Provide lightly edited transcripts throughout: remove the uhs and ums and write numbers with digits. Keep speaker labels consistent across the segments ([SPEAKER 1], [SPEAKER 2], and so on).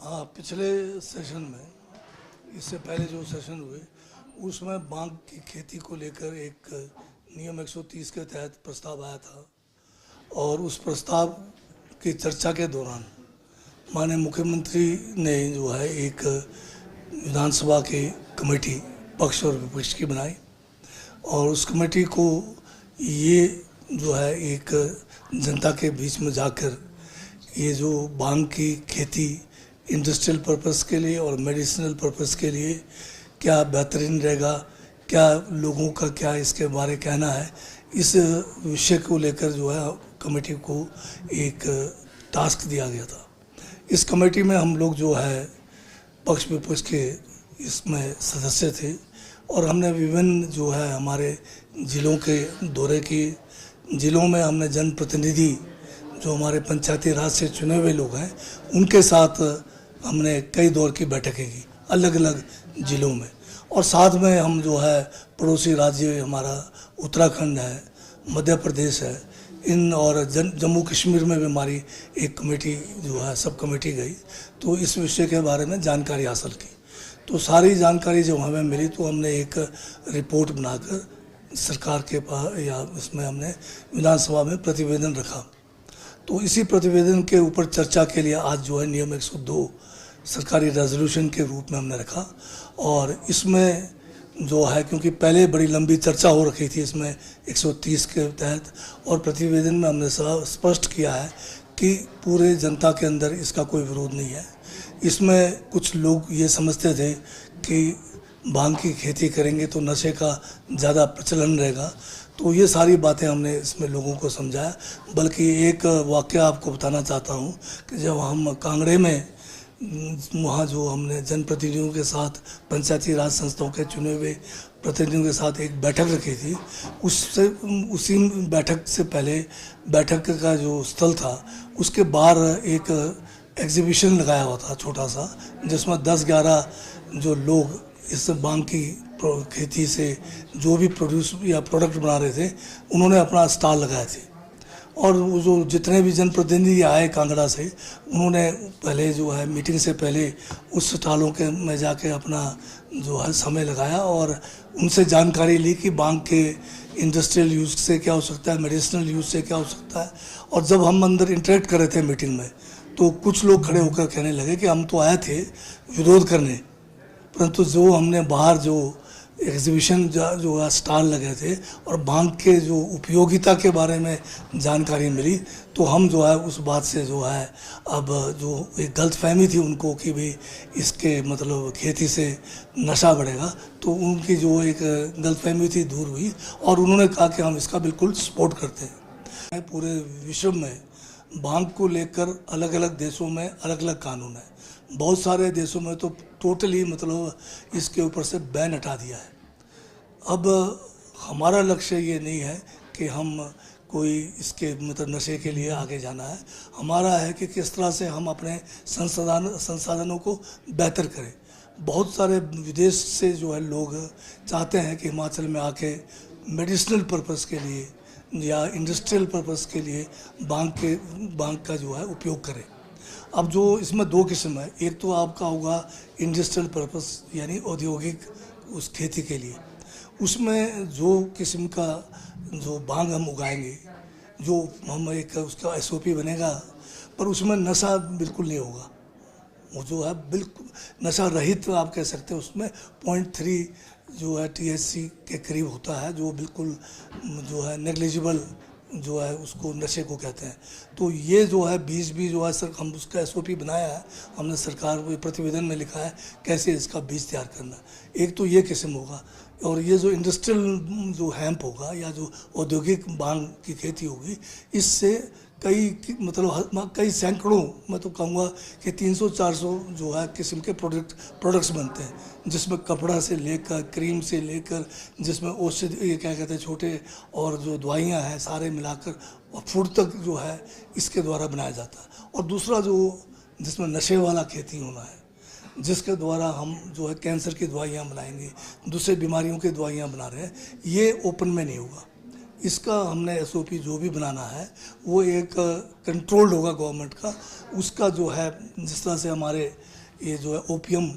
[SPEAKER 1] हाँ, पिछले सेशन में, इससे पहले जो सेशन हुए उसमें बांग की खेती को लेकर एक नियम 130 के तहत प्रस्ताव आया था और उस प्रस्ताव की चर्चा के दौरान माननीय मुख्यमंत्री ने जो है एक विधानसभा की कमेटी पक्ष और विपक्ष की बनाई और उस कमेटी को ये जो है एक जनता के बीच में जाकर ये जो बांग की खेती इंडस्ट्रियल पर्पस के लिए और मेडिसिनल पर्पस के लिए क्या बेहतरीन रहेगा, क्या लोगों का क्या इसके बारे कहना है, इस विषय को लेकर जो है कमेटी को एक टास्क दिया गया था। इस कमेटी में हम लोग जो है पक्ष विपक्ष के इसमें सदस्य थे और हमने विभिन्न जो है हमारे ज़िलों के दौरे किए। ज़िलों में हमने जनप्रतिनिधि जो हमारे पंचायती राज से चुने हुए लोग हैं उनके साथ हमने कई दौर की बैठकें की अलग अलग ज़िलों में, और साथ में हम जो है पड़ोसी राज्य हमारा उत्तराखंड है, मध्य प्रदेश है, इन और जम्मू कश्मीर में भी हमारी एक कमेटी जो है सब कमेटी गई तो इस विषय के बारे में जानकारी हासिल की। तो सारी जानकारी जब हमें मिली तो हमने एक रिपोर्ट बनाकर सरकार के पास या इसमें हमने विधानसभा में प्रतिवेदन रखा। तो इसी प्रतिवेदन के ऊपर चर्चा के लिए आज जो है नियम 102 सरकारी रेजोल्यूशन के रूप में हमने रखा और इसमें जो है क्योंकि पहले बड़ी लंबी चर्चा हो रखी थी इसमें 130 के तहत, और प्रतिवेदन में हमने स्पष्ट किया है कि पूरे जनता के अंदर इसका कोई विरोध नहीं है। इसमें कुछ लोग ये समझते थे कि भांग की खेती करेंगे तो नशे का ज़्यादा प्रचलन रहेगा, तो ये सारी बातें हमने इसमें लोगों को समझाया। बल्कि एक वाक़या आपको बताना चाहता हूँ कि जब हम कांगड़े में वहाँ जो हमने जनप्रतिनिधियों के साथ पंचायती राज संस्थाओं के चुने हुए प्रतिनिधियों के साथ एक बैठक रखी थी, उसी बैठक से पहले बैठक का जो स्थल था उसके बाहर एक एग्जीबिशन लगाया हुआ था छोटा सा, जिसमें 10-11 जो लोग इस बांग की खेती से जो भी प्रोड्यूस या प्रोडक्ट बना रहे थे उन्होंने अपना स्टॉल लगाए थे और वो जो जितने भी जनप्रतिनिधि आए कांगड़ा से उन्होंने पहले जो है मीटिंग से पहले उस स्टॉलों के में जाके अपना जो है समय लगाया और उनसे जानकारी ली कि बांग के इंडस्ट्रियल यूज़ से क्या हो सकता है, मेडिसिनल यूज़ से क्या हो सकता है। और जब हम अंदर इंटरेक्ट कर रहे थे मीटिंग में तो कुछ लोग खड़े होकर कहने लगे कि हम तो आए थे विरोध करने, परंतु जो हमने बाहर जो एग्जीबिशन जो स्टॉल लगे थे और भांग के जो उपयोगिता के बारे में जानकारी मिली तो हम जो है उस बात से जो है अब जो एक गलतफहमी थी उनको कि भी इसके मतलब खेती से नशा बढ़ेगा, तो उनकी जो एक गलतफहमी थी दूर हुई और उन्होंने कहा कि हम इसका बिल्कुल सपोर्ट करते हैं। पूरे विश्व में भांग को लेकर अलग अलग देशों में अलग अलग कानून है। बहुत सारे देशों में तो टोटली मतलब इसके ऊपर से बैन हटा दिया है। अब हमारा लक्ष्य ये नहीं है कि हम कोई इसके मतलब नशे के लिए आगे जाना है, हमारा है कि किस तरह से हम अपने संसाधनों को बेहतर करें। बहुत सारे विदेश से जो है लोग चाहते हैं कि हिमाचल में आके मेडिसिनल पर्पस के लिए या इंडस्ट्रियल पर्पस के लिए बांग का जो है उपयोग करें। अब जो इसमें 2 किस्म है, एक तो आपका होगा इंडस्ट्रियल पर्पस यानी औद्योगिक उस खेती के लिए, उसमें जो किस्म का जो बांग हम उगाएंगे जो हम एक उसका SOP बनेगा पर उसमें नशा बिल्कुल नहीं होगा। वो जो है बिल्कुल नशा रहित आप कह सकते हैं, उसमें 0.3 जो है THC के करीब होता है जो बिल्कुल जो है नेग्लिजिबल जो है उसको नशे को कहते हैं। तो ये जो है बीज भी जो है सर हम उसका SOP बनाया है, हमने सरकार को प्रतिवेदन में लिखा है कैसे इसका बीज तैयार करना। एक तो ये किस्म होगा और ये जो इंडस्ट्रियल जो हैम्प होगा या जो औद्योगिक बांग की खेती होगी इससे कई सैकड़ों मैं तो कहूँगा कि 300-400 जो है किस्म के प्रोडक्ट्स बनते हैं, जिसमें कपड़ा से लेकर क्रीम से लेकर जिसमें औषधि ये क्या कहते हैं छोटे और जो दवाइयाँ हैं सारे मिलाकर और फूड तक जो है इसके द्वारा बनाया जाता है। और दूसरा जो जिसमें नशे वाला खेती होना है जिसके द्वारा हम जो है कैंसर की दवाइयाँ बनाएंगे, दूसरे बीमारियों की दवाइयाँ बना रहे हैं, ये ओपन में नहीं होगा। इसका हमने एसओपी जो भी बनाना है वो एक कंट्रोल्ड होगा गवर्नमेंट का। उसका जो है जिस तरह से हमारे ये जो है ओपीएम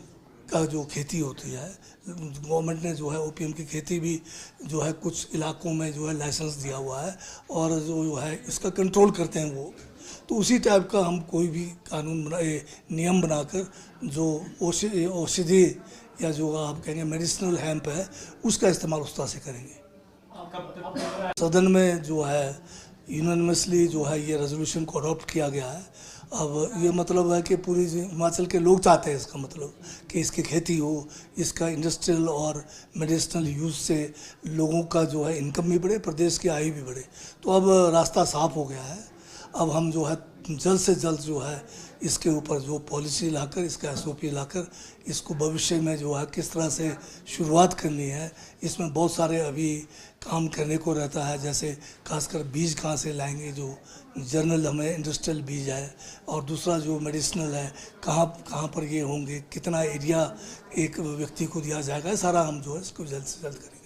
[SPEAKER 1] का जो खेती होती है, गवर्नमेंट ने जो है ओपीएम की खेती भी जो है कुछ इलाकों में जो है लाइसेंस दिया हुआ है और जो है इसका कंट्रोल करते हैं वो। तो उसी टाइप का हम कोई भी कानून नियम बनाकर जो औषधि या जो आप कहेंगे मेडिसिनल हेम्प है उसका इस्तेमाल उस तरह से करेंगे। सदन में जो है यूनानिमसली जो है ये रेजोल्यूशन को अडॉप्ट किया गया है। अब ये मतलब है कि पूरी हिमाचल के लोग चाहते हैं, इसका मतलब कि इसकी खेती हो, इसका इंडस्ट्रियल और मेडिसिनल यूज़ से लोगों का जो है इनकम भी बढ़े, प्रदेश की आय भी बढ़े। तो अब रास्ता साफ हो गया है। अब हम जो है जल्द से जल्द जो है इसके ऊपर जो पॉलिसी लाकर, इसका एसओपी लाकर इसको भविष्य में जो है किस तरह से शुरुआत करनी है, इसमें बहुत सारे अभी काम करने को रहता है। जैसे खासकर बीज कहाँ से लाएंगे, जो जर्नल हमें इंडस्ट्रियल बीज है, और दूसरा जो मेडिसिनल है कहाँ पर ये होंगे, कितना एरिया एक व्यक्ति को दिया जाएगा, सारा हम जो है इसको जल्द से जल्द करेंगे।